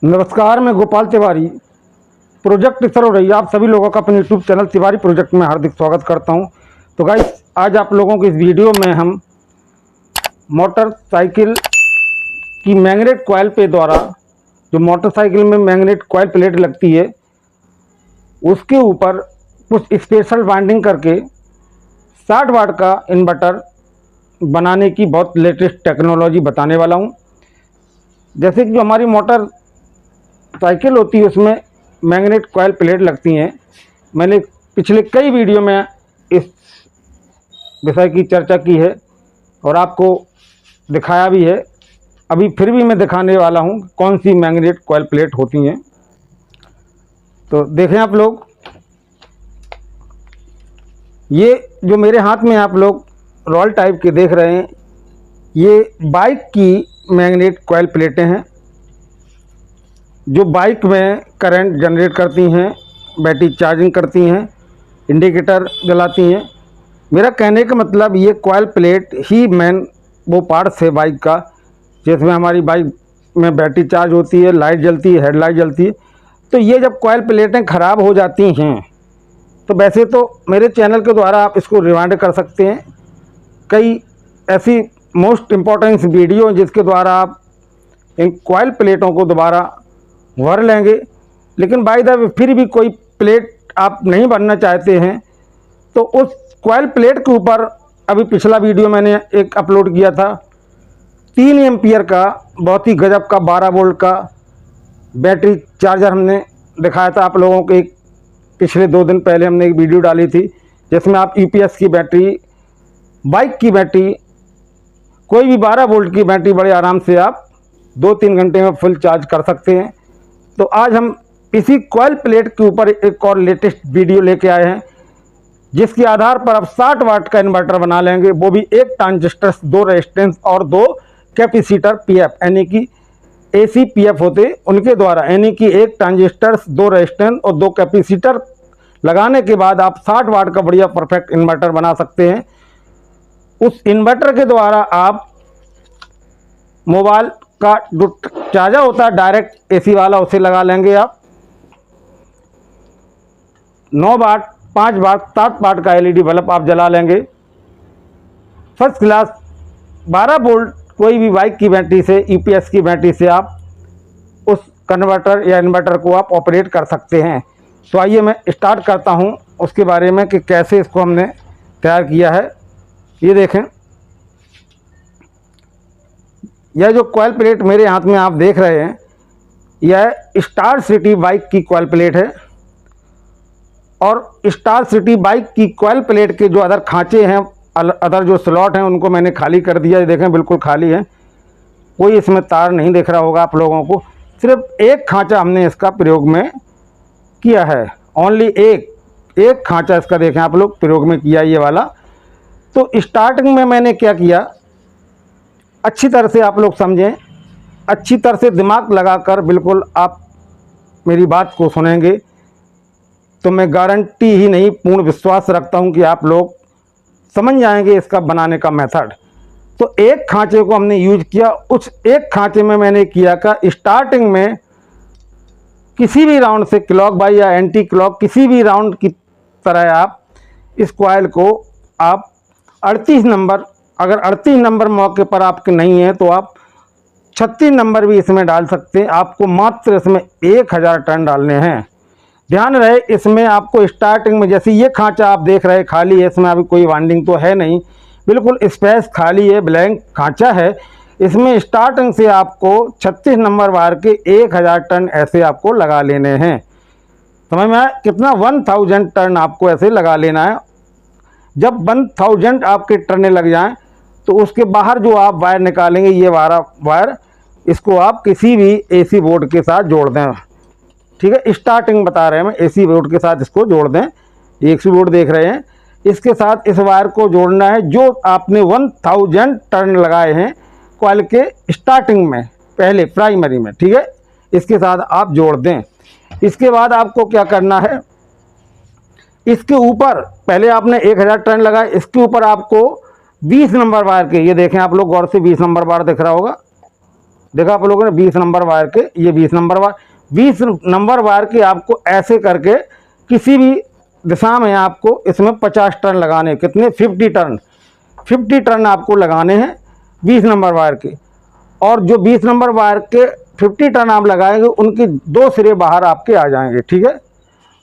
नमस्कार, मैं गोपाल तिवारी प्रोजेक्ट सरौरैया आप सभी लोगों का अपने यूट्यूब चैनल तिवारी प्रोजेक्ट में हार्दिक स्वागत करता हूं। तो गाइस, आज आप लोगों को इस वीडियो में हम मोटरसाइकिल की मैग्नेट कॉइल पे द्वारा जो मोटरसाइकिल में मैग्नेट कॉइल प्लेट लगती है उसके ऊपर कुछ स्पेशल वाइंडिंग करके 60 वाट का इन्वर्टर बनाने की बहुत लेटेस्ट टेक्नोलॉजी बताने वाला हूँ। जैसे कि जो हमारी मोटर साइकिल होती है उसमें मैग्नेट कॉइल प्लेट लगती हैं। मैंने पिछले कई वीडियो में इस विषय की चर्चा की है और आपको दिखाया भी है। अभी फिर भी मैं दिखाने वाला हूं कौन सी मैग्नेट कॉइल प्लेट होती हैं। तो देखें आप लोग, ये जो मेरे हाथ में आप लोग रोल टाइप के देख रहे हैं, ये बाइक की मैग्नेट कॉइल प्लेटें हैं जो बाइक में करंट जनरेट करती हैं, बैटरी चार्जिंग करती हैं, इंडिकेटर जलाती हैं। मेरा कहने का मतलब ये कॉइल प्लेट ही मेन वो पार्ट्स है बाइक का, जिसमें हमारी बाइक में बैटरी चार्ज होती है, लाइट जलती है, हेडलाइट जलती है। तो ये जब कॉइल प्लेटें ख़राब हो जाती हैं तो वैसे तो मेरे चैनल के द्वारा आप इसको रिवाइंड कर सकते हैं। कई ऐसी मोस्ट इम्पॉर्टेंट वीडियो जिसके द्वारा आप इन कॉइल प्लेटों को दोबारा भर लेंगे। लेकिन बाय द वे फिर भी कोई प्लेट आप नहीं भरना चाहते हैं तो उस कॉइल प्लेट के ऊपर अभी पिछला वीडियो मैंने एक अपलोड किया था, 3 एम्पियर का बहुत ही गजब का 12 वोल्ट का बैटरी चार्जर हमने दिखाया था आप लोगों को। एक पिछले 2 दिन पहले हमने एक वीडियो डाली थी जिसमें आप यूपीएस की बैटरी, बाइक की बैटरी, कोई भी 12 वोल्ट की बैटरी बड़े आराम से आप 2-3 घंटे में फुल चार्ज कर सकते हैं। तो आज हम इसी कॉइल प्लेट के ऊपर एक और लेटेस्ट वीडियो लेके आए हैं जिसके आधार पर आप 60 वाट का इन्वर्टर बना लेंगे, वो भी 1 ट्रांजिस्टर, 2 रेजिस्टेंस और 2 कैपेसिटर पीएफ, यानी कि एसी पीएफ होते उनके द्वारा, यानी कि 1 ट्रांजिस्टर, 2 रेजिस्टेंस और 2 कैपेसिटर लगाने के बाद आप 60 वाट का बढ़िया परफेक्ट इन्वर्टर बना सकते हैं। उस इन्वर्टर के द्वारा आप मोबाइल का जो चार्जर होता है डायरेक्ट एसी वाला, उसे लगा लेंगे आप। 9 वाट, 5 वाट, 7 वाट का एलईडी बल्ब आप जला लेंगे। फर्स्ट क्लास 12 वोल्ट कोई भी बाइक की बैटरी से, यूपीएस की बैटरी से आप उस कन्वर्टर या इन्वर्टर को आप ऑपरेट कर सकते हैं। तो आइए मैं स्टार्ट करता हूं उसके बारे में कि कैसे इसको हमने तैयार किया है। ये देखें, यह जो कॉइल प्लेट मेरे हाथ में आप देख रहे हैं, यह स्टार सिटी बाइक की कॉइल प्लेट है। और स्टार सिटी बाइक की कॉइल प्लेट के जो अदर खांचे हैं, अदर जो स्लॉट हैं, उनको मैंने खाली कर दिया। ये देखें, बिल्कुल खाली है, कोई इसमें तार नहीं दिख रहा होगा आप लोगों को। सिर्फ एक खांचा हमने इसका प्रयोग में किया है, ओनली एक खांचा इसका देखें आप लोग प्रयोग में किया, ये वाला। तो स्टार्टिंग में मैंने क्या किया, अच्छी तरह से आप लोग समझें, अच्छी तरह से दिमाग लगाकर बिल्कुल आप मेरी बात को सुनेंगे तो मैं गारंटी ही नहीं, पूर्ण विश्वास रखता हूं कि आप लोग समझ जाएंगे इसका बनाने का मेथड। तो एक खांचे को हमने यूज किया। उस एक खांचे में मैंने किया का, स्टार्टिंग में किसी भी राउंड से, क्लॉक बाई या एंटी क्लॉक किसी भी राउंड की तरह आप इस कॉइल को आप 38 नंबर, अगर 38 नंबर मौके पर आपके नहीं है तो आप 36 नंबर भी इसमें डाल सकते हैं। आपको मात्र इसमें 1000 टर्न डालने हैं। ध्यान रहे, इसमें आपको स्टार्टिंग में, जैसे ये खांचा आप देख रहे हैं खाली है, इसमें अभी कोई वाइंडिंग तो है नहीं, बिल्कुल स्पेस खाली है, ब्लैंक खांचा है। इसमें स्टार्टिंग से आपको 36 नंबर वायर के 1000 टर्न ऐसे आपको लगा लेने हैं। समझ में आया कितना? 1000 टर्न आपको ऐसे लगा लेना है। जब 1000 आपके टर्ने लग जाएं तो उसके बाहर जो आप वायर निकालेंगे, ये वायर, इसको आप किसी भी एसी बोर्ड के साथ जोड़ दें। ठीक है, स्टार्टिंग बता रहे हैं मैं, एसी बोर्ड के साथ इसको जोड़ दें। ये एसी बोर्ड देख रहे हैं, इसके साथ इस वायर को जोड़ना है जो आपने 1000 टर्न लगाए हैं कॉइल के स्टार्टिंग में, पहले प्राइमरी में। ठीक है, इसके साथ आप जोड़ दें। इसके बाद आपको क्या करना है, इसके ऊपर पहले आपने 1000 टर्न लगाए, इसके ऊपर आपको 20 नंबर वायर के, ये देखें आप लोग गौर से, 20 नंबर वायर दिख रहा होगा, देखा आप लोगों ने 20 नंबर वायर के, ये 20 नंबर वायर, 20 नंबर वायर के आपको ऐसे करके किसी भी दिशा में आपको इसमें 50 टर्न लगाने, कितने 50 टर्न आपको लगाने हैं 20 नंबर वायर के। और जो 20 नंबर वायर के 50 टर्न आप लगाएंगे उनके 2 सिरे बाहर आपके आ जाएंगे, ठीक है।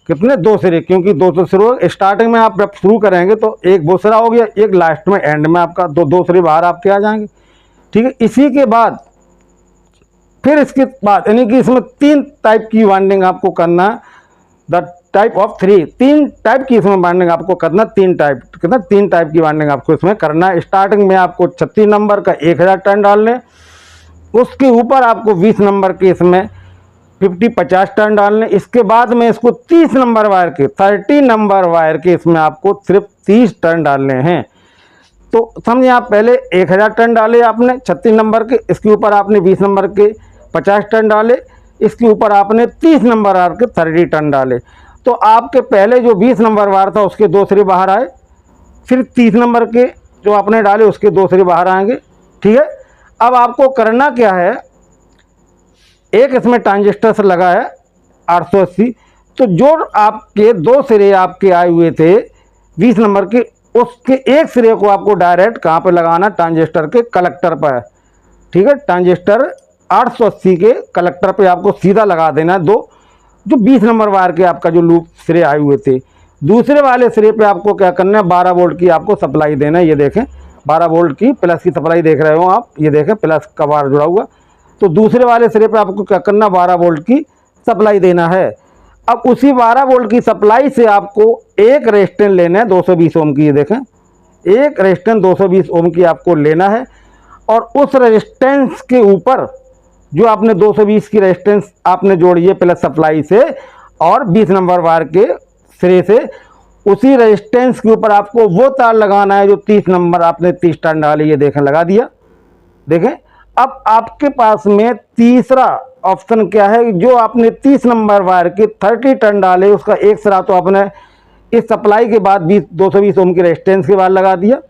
कितने 2 सिरे, क्योंकि 2 सिरे स्टार्टिंग में आप जब शुरू करेंगे तो एक वो सिरा हो गया, एक लास्ट में एंड में आपका 2 सिरे बाहर आपके आ जाएंगे, ठीक है। इसी के बाद फिर इसके बाद यानी कि इसमें 3 टाइप की वाइंडिंग आपको करना, द टाइप ऑफ 3, 3 टाइप की इसमें वाइंडिंग आपको करना, 3 टाइप, कितना 3 टाइप की वाइंडिंग आपको इसमें करना है। स्टार्टिंग में आपको 36 नंबर का 1000 टर्न डालने, उसके ऊपर आपको 20 नंबर के इसमें 50 टर्न डालने। इसके बाद में इसको 30 नंबर वायर के 30 नंबर वायर के इसमें आपको सिर्फ 30 टर्न डालने हैं। तो समझिए आप पहले 1000 टर्न डाले आपने 36 नंबर के, इसके ऊपर आपने 20 नंबर के 50 टर्न डाले, इसके ऊपर आपने 30 नंबर वायर के 30 टर्न डाले। तो आपके पहले जो 20 नंबर वायर था उसके 2 सिरे बाहर आए, फिर 30 नंबर के जो आपने डाले उसके 2 सिरे बाहर आएंगे, ठीक है। अब आपको करना क्या है, एक इसमें ट्रांजिस्टर से लगा है 880, तो जो आपके 2 सिरे आपके आए हुए थे 20 नंबर के, उसके एक सिरे को आपको डायरेक्ट कहाँ पे लगाना, ट्रांजिस्टर के कलेक्टर पर, ठीक है। ट्रांजिस्टर 880 के कलेक्टर पे आपको सीधा लगा देना है, दो जो 20 नंबर वायर के आपका जो लूप सिरे आए हुए थे। दूसरे वाले सिरे पे आपको क्या करना है, 12 वोल्ट की आपको सप्लाई देना है। ये देखें 12 वोल्ट की प्लस की सप्लाई देख रहे हो आप, ये देखें प्लस का वायर जुड़ा हुआ। तो दूसरे वाले सिरे पे आपको क्या करना, 12 वोल्ट की सप्लाई देना है। अब उसी 12 वोल्ट की सप्लाई से आपको एक रेजिस्टेंस लेना है 220 ओम की, ये देखें एक रेजिस्टेंस 220 ओम की आपको लेना है। और उस रेजिस्टेंस के ऊपर जो आपने 220 की रेजिस्टेंस आपने जोड़ी है प्लस सप्लाई से और 20 नंबर वायर के सिरे से, उसी रेजिस्टेंस के ऊपर आपको वो तार लगाना है जो 30 नंबर आपने 30 टर्न डाले, ये देखें लगा दिया। देखें अब आपके पास में तीसरा ऑप्शन क्या है, जो आपने 30 नंबर वायर के 30 टर्न डाले उसका एक सिरा तो आपने इस सप्लाई के बाद 220 ओम की रेजिस्टेंस के बाद लगा दिया।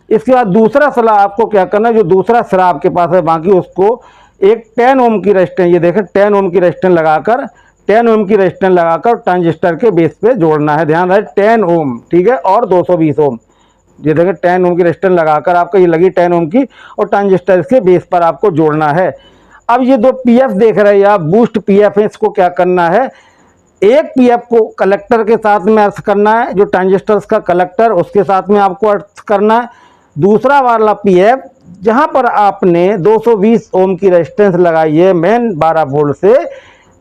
इसके बाद दूसरा सिरा आपको क्या करना है, जो दूसरा सिरा आपके पास है बाकी उसको एक 10 ओम की रेजिस्टेंस, ये देखें 10 ओम की रेजिस्टेंस लगाकर 10 ओम की रेजिस्टेंस लगाकर ट्रांजिस्टर के बेस पे जोड़ना है। ध्यान रहे 10 ओम, ठीक है, और 220 ओम, ये देखें 10 ओम की रेजिस्टेंस लगाकर आपका ये लगी 10 ओम की और ट्रांजिस्टर के बेस पर आपको जोड़ना है। अब ये 2 पीएफ देख रहे हैं आप, बूस्ट पीएफ है, इसको क्या करना है, एक पीएफ को कलेक्टर के साथ में अर्थ करना है, जो ट्रांजिस्टर्स का कलेक्टर उसके साथ में आपको अर्थ करना है। दूसरा वाला पीएफ जहां पर आपने 220 ओम की रेजिस्टेंस लगाई है मेन 12 वोल्ट से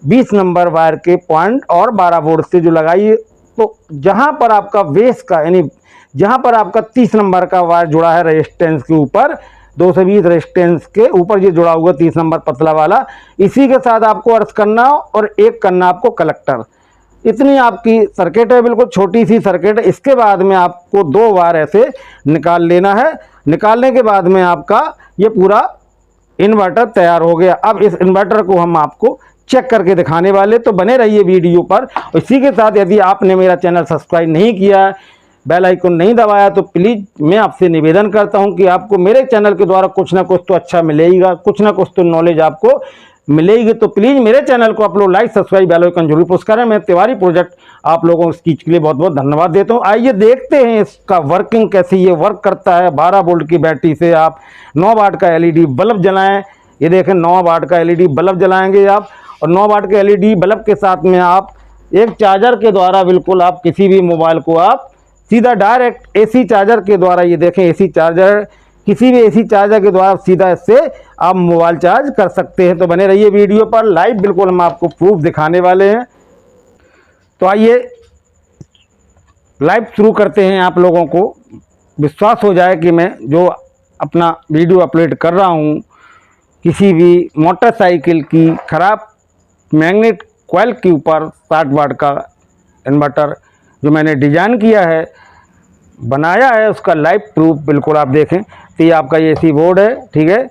20 नंबर वायर के पॉइंट और 12 वोल्ट से जो लगाई है, तो जहां पर आपका बेस का यानी जहां पर आपका 30 नंबर का वायर जुड़ा है रेजिस्टेंस के ऊपर, 220 रेजिस्टेंस के ऊपर ये जुड़ा हुआ 30 नंबर पतला वाला, इसी के साथ आपको अर्थ करना और एक करना आपको कलेक्टर। इतनी आपकी सर्किट है, बिल्कुल छोटी सी सर्किट है। इसके बाद में आपको 2 वायर ऐसे निकाल लेना है। निकालने के बाद में आपका ये पूरा इन्वर्टर तैयार हो गया। अब इस इन्वर्टर को हम आपको चेक करके दिखाने वाले, तो बने रहिए वीडियो पर। इसी के साथ यदि आपने मेरा चैनल सब्सक्राइब नहीं किया, बेल आइकन नहीं दबाया, तो प्लीज़ मैं आपसे निवेदन करता हूं कि आपको मेरे चैनल के द्वारा कुछ ना कुछ तो अच्छा मिलेगा, कुछ ना कुछ तो नॉलेज आपको मिलेगी। तो प्लीज़ मेरे चैनल को आप लोग लाइक सब्सक्राइब बेल आइकन जरूर पुश करें। मैं तिवारी प्रोजेक्ट आप लोगों को इस चीज़ के लिए बहुत बहुत धन्यवाद देता हूं। आइए देखते हैं इसका वर्किंग कैसे ये वर्क करता है। 12 वोल्ट की बैटरी से आप 9 वाट का एलईडी बल्ब जलाएं। ये देखें 9 वाट का एलईडी बल्ब जलाएंगे आप, और 9 वाट के एलईडी बल्ब के साथ में आप एक चार्जर के द्वारा बिल्कुल आप किसी भी मोबाइल को आप सीधा डायरेक्ट एसी चार्जर के द्वारा, ये देखें एसी चार्जर, किसी भी एसी चार्जर के द्वारा सीधा इससे आप मोबाइल चार्ज कर सकते हैं। तो बने रहिए वीडियो पर, लाइव बिल्कुल हम आपको प्रूफ दिखाने वाले हैं। तो आइए लाइव शुरू करते हैं। आप लोगों को विश्वास हो जाए कि मैं जो अपना वीडियो अपलोड कर रहा हूँ किसी भी मोटरसाइकिल की ख़राब मैग्नेट कॉइल के ऊपर 60 वाट का इन्वर्टर जो मैंने डिज़ाइन किया है, बनाया है, उसका लाइव प्रूफ बिल्कुल आप देखें। तो ये आपका ये एसी बोर्ड है, ठीक है,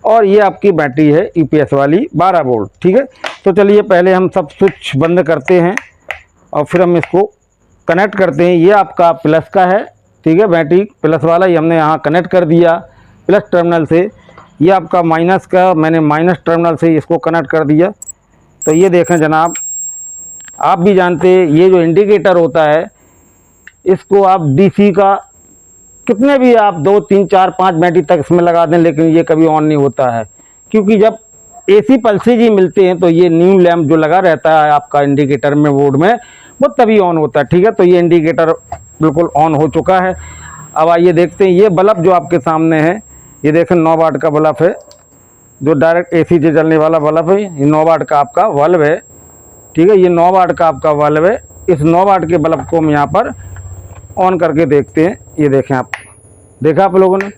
और ये आपकी बैटरी है यूपीएस वाली 12 वोल्ट, ठीक है। तो चलिए पहले हम सब स्विच बंद करते हैं और फिर हम इसको कनेक्ट करते हैं। ये आपका प्लस का है, ठीक है, बैटरी प्लस वाला, ये हमने यहाँ कनेक्ट कर दिया प्लस टर्मिनल से। ये आपका माइनस का, मैंने माइनस टर्मिनल से इसको कनेक्ट कर दिया। तो ये देखें जनाब, आप भी जानते हैं ये जो इंडिकेटर होता है इसको आप डीसी का कितने भी आप 2 3 4 5 बैटरी तक इसमें लगा दें, लेकिन ये कभी ऑन नहीं होता है, क्योंकि जब एसी पल्सेज ही मिलते हैं तो ये न्यू लैंप जो लगा रहता है आपका इंडिकेटर में बोर्ड में, वो तभी ऑन होता है। ठीक है, तो ये इंडिकेटर बिल्कुल ऑन हो चुका है। अब आइए देखते हैं ये बल्ब जो आपके सामने है, ये देखें 9 वाट का बल्ब है, जो डायरेक्ट एसी से चलने वाला बल्ब है। ये 9 वाट का आपका बल्ब है। ठीक है, ये 9 वाट का आपका बल्ब है। इस 9 वाट के बल्ब को हम यहाँ पर ऑन करके देखते हैं। ये देखें आप, देखा आप लोगों ने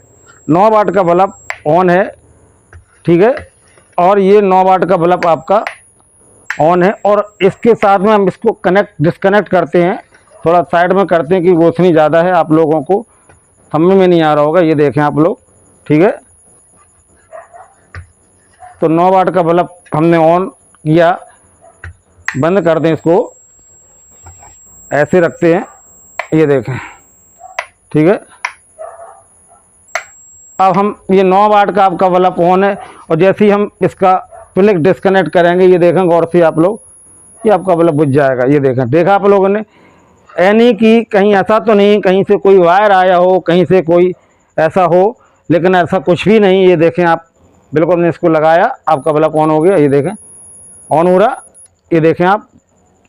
9 वाट का बल्ब ऑन है। ठीक है, और ये 9 वाट का बल्ब आपका ऑन है। और इसके साथ में हम इसको डिस्कनेक्ट करते हैं, थोड़ा साइड में करते हैं कि रोशनी ज़्यादा है, आप लोगों को समझ में नहीं आ रहा होगा। ये देखें आप लोग, ठीक है, तो 9 वाट का बल्ब हमने ऑन किया। बंद कर दें इसको, ऐसे रखते हैं, ये देखें। ठीक है, अब हम ये 9 वाट का आपका बल्ब ऑन है, और जैसे ही हम इसका प्लग डिस्कनेक्ट करेंगे, ये देखें गौर से आप लोग, ये आपका बल्ब बुझ जाएगा। ये देखें, देखा आप लोगों ने, यानी कि कहीं ऐसा तो नहीं कहीं से कोई वायर आया हो, कहीं से कोई ऐसा हो, लेकिन ऐसा कुछ भी नहीं। ये देखें आप, बिल्कुल हमने इसको लगाया, आपका बल्ब ऑन हो गया। ये देखें ऑन हो रहा, ये देखें आप,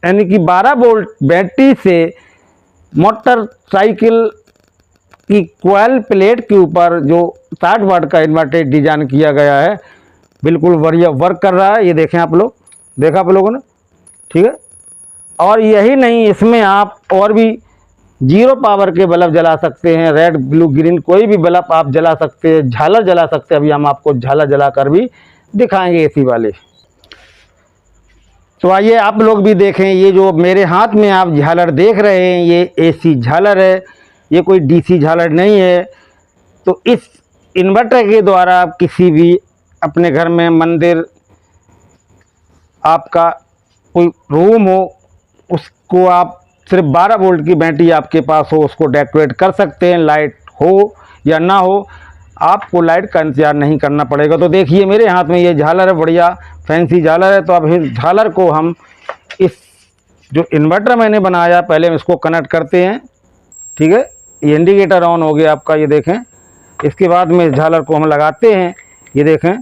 यानी कि 12 वोल्ट बैटरी से मोटरसाइकिल की कॉइल प्लेट के ऊपर जो 60 वाट का इन्वर्टर डिजाइन किया गया है, बिल्कुल बढ़िया वर्क कर रहा है। ये देखें आप लोग, देखा आप लोगों ने। ठीक है, और यही नहीं, इसमें आप और भी 0 पावर के बल्ब जला सकते हैं, रेड ब्लू ग्रीन कोई भी बल्ब आप जला सकते हैं, झालर जला सकते हैं। अभी हम आपको झालर जलाकर भी दिखाएंगे एसी वाले। तो आइए आप लोग भी देखें, ये जो मेरे हाथ में आप झालर देख रहे हैं, ये एसी झालर है, ये कोई डीसी झालर नहीं है। तो इस इन्वर्टर के द्वारा आप किसी भी अपने घर में, मंदिर, आपका कोई रूम हो, उसको आप सिर्फ 12 वोल्ट की बैटरी आपके पास हो, उसको डेकोरेट कर सकते हैं। लाइट हो या ना हो, आपको लाइट का इंतजार नहीं करना पड़ेगा। तो देखिए मेरे हाथ में ये झालर है, बढ़िया फैंसी झालर है। तो अब इस झालर को हम इस जो इन्वर्टर मैंने बनाया, पहले हम इसको कनेक्ट करते हैं। ठीक है, ये इंडिकेटर ऑन हो गया आपका, ये देखें। इसके बाद में इस झालर को हम लगाते हैं। ये देखें,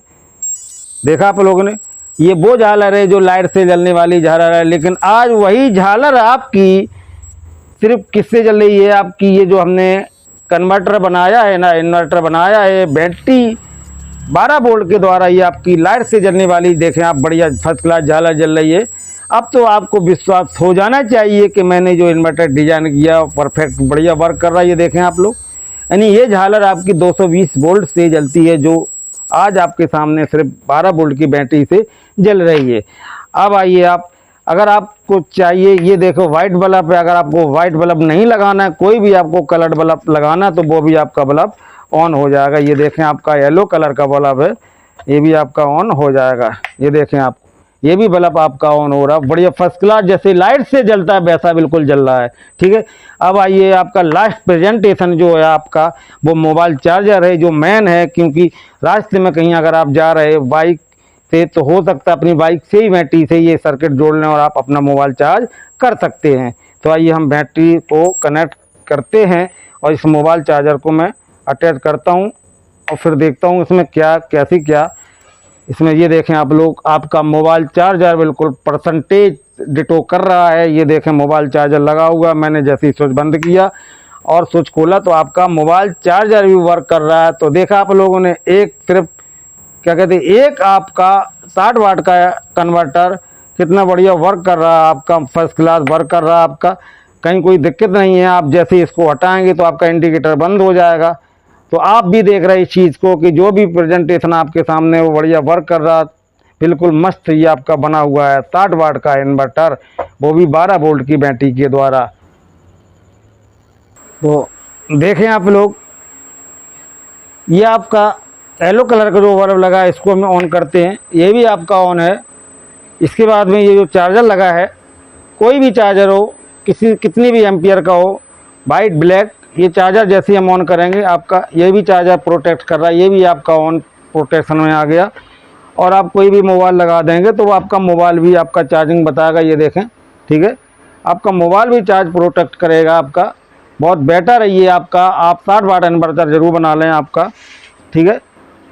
देखा आप लोगों ने, ये वो झालर है जो लाइट से जलने वाली झालर है, लेकिन आज वही झालर आपकी सिर्फ किससे जल रही है, आपकी ये जो हमने कन्वर्टर बनाया है ना, इन्वर्टर बनाया है, बैटरी 12 वोल्ट के द्वारा ये आपकी लाइट से जलने वाली, देखें आप, बढ़िया फर्स्ट क्लास झालर जल रही है। अब तो आपको विश्वास हो जाना चाहिए कि मैंने जो इन्वर्टर डिजाइन किया परफेक्ट बढ़िया वर्क कर रहा है। ये देखें आप लोग, यानी ये झालर आपकी 220 वोल्ट से जलती है, जो आज आपके सामने सिर्फ 12 वोल्ट की बैटरी से जल रही है। अब आइए आप, अगर आपको चाहिए, ये देखो वाइट बल्ब है, अगर आपको वाइट बल्ब नहीं लगाना है, कोई भी आपको कलर बल्ब लगाना है, तो वो भी आपका बल्ब ऑन हो जाएगा। ये देखें आपका येलो कलर का बल्ब है, ये भी आपका ऑन हो जाएगा। ये देखें आप, ये भी बल्ब आपका ऑन हो रहा है, बढ़िया फर्स्ट क्लास, जैसे लाइट से जलता है वैसा बिल्कुल जल रहा है। ठीक है, अब आइए आपका लास्ट प्रेजेंटेशन जो है आपका, वो मोबाइल चार्जर है, जो मेन है, क्योंकि रास्ते में कहीं अगर आप जा रहे हैं बाइक से, तो हो सकता है अपनी बाइक से ही बैटरी से ये सर्किट जोड़ लें और आप अपना मोबाइल चार्ज कर सकते हैं। तो आइए हम बैटरी को कनेक्ट करते हैं, और इस मोबाइल चार्जर को मैं अटैच करता हूँ, और फिर देखता हूँ इसमें क्या इसमें। ये देखें आप लोग, आपका मोबाइल चार्जर बिल्कुल परसेंटेज डिटो कर रहा है। ये देखें मोबाइल चार्जर लगा हुआ, मैंने जैसे ही स्विच बंद किया और स्विच खोला तो आपका मोबाइल चार्जर भी वर्क कर रहा है। तो देखा आप लोगों ने, एक सिर्फ क्या कहते हैं, एक आपका 60 वाट का कन्वर्टर कितना बढ़िया वर्क कर रहा है, आपका फर्स्ट क्लास वर्क कर रहा है, आपका कहीं कोई दिक्कत नहीं है। आप जैसे ही इसको हटाएंगे तो आपका इंडिकेटर बंद हो जाएगा। तो आप भी देख रहे हैं इस चीज़ को कि जो भी प्रेजेंटेशन आपके सामने वो बढ़िया वर्क कर रहा, बिल्कुल मस्त ये आपका बना हुआ है 60 वाट का इन्वर्टर, वो भी 12 वोल्ट की बैटरी के द्वारा। तो देखें आप लोग, ये आपका येलो कलर का जो बल्ब लगा है, इसको हम ऑन करते हैं, ये भी आपका ऑन है। इसके बाद में ये जो चार्जर लगा है, कोई भी चार्जर हो, कितनी भी एम्पियर का हो, वाइट ब्लैक, ये चार्जर जैसे हम ऑन करेंगे आपका ये भी चार्जर प्रोटेक्ट कर रहा है, ये भी आपका ऑन प्रोटेक्शन में आ गया। और आप कोई भी मोबाइल लगा देंगे तो आपका मोबाइल भी आपका चार्जिंग बताएगा, ये देखें, ठीक है। आपका मोबाइल भी चार्ज प्रोटेक्ट करेगा आपका, बहुत बेटर है ये आपका। आप 60 वाट इन्वर्टर ज़रूर बना लें आपका, ठीक है।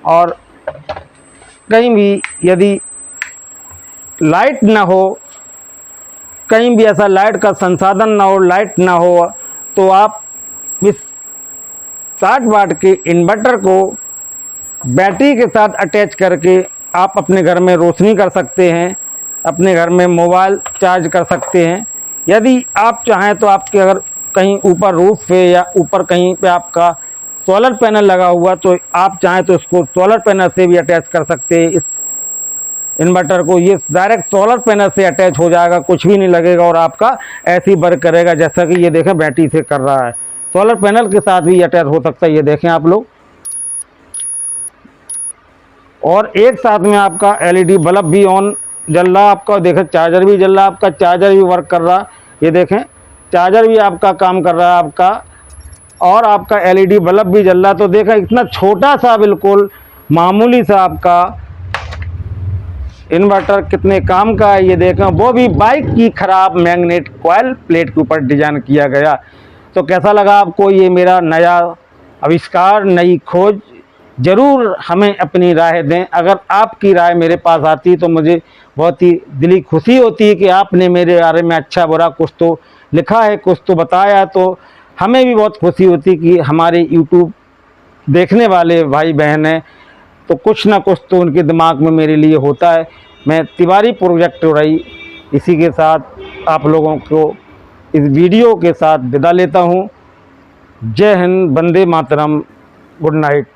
और कहीं भी यदि लाइट ना हो, कहीं भी ऐसा लाइट का संसाधन ना हो, लाइट ना हो, तो आप इस 60 वाट के इन्वर्टर को बैटरी के साथ अटैच करके आप अपने घर में रोशनी कर सकते हैं, अपने घर में मोबाइल चार्ज कर सकते हैं। यदि आप चाहें तो आपके अगर कहीं ऊपर रूफ पे या ऊपर कहीं पे आपका सोलर पैनल लगा हुआ, तो आप चाहें तो इसको सोलर पैनल से भी अटैच कर सकते हैं इस इन्वर्टर को। ये डायरेक्ट सोलर पैनल से अटैच हो जाएगा, कुछ भी नहीं लगेगा और आपका ऐसे ही वर्क करेगा जैसा कि ये देखें बैटरी से कर रहा है। सोलर पैनल के साथ भी अटैच हो सकता है, ये देखें आप लोग। और एक साथ में आपका एलईडी बल्ब भी ऑन जल रहा आपका, देखें चार्जर भी जल रहा आपका, चार्जर भी वर्क कर रहा, ये देखें चार्जर भी आपका काम कर रहा है आपका, और आपका एलईडी बल्ब भी जल रहा। तो देखें इतना छोटा सा बिल्कुल मामूली सा आपका इन्वर्टर कितने काम का है, ये देखें। वो भी बाइक की ख़राब मैग्नेट कॉइल प्लेट के ऊपर डिज़ाइन किया गया। तो कैसा लगा आपको ये मेरा नया आविष्कार, नई खोज? ज़रूर हमें अपनी राय दें। अगर आपकी राय मेरे पास आती तो मुझे बहुत ही दिली खुशी होती है कि आपने मेरे बारे में अच्छा बुरा कुछ तो लिखा है, कुछ तो बताया। तो हमें भी बहुत खुशी होती कि हमारे यूट्यूब देखने वाले भाई बहन हैं, तो कुछ ना कुछ तो उनके दिमाग में मेरे लिए होता है। मैं तिवारी प्रोजेक्ट रही इसी के साथ आप लोगों को इस वीडियो के साथ विदा लेता हूँ। जय हिंद, वंदे मातरम, गुड नाइट।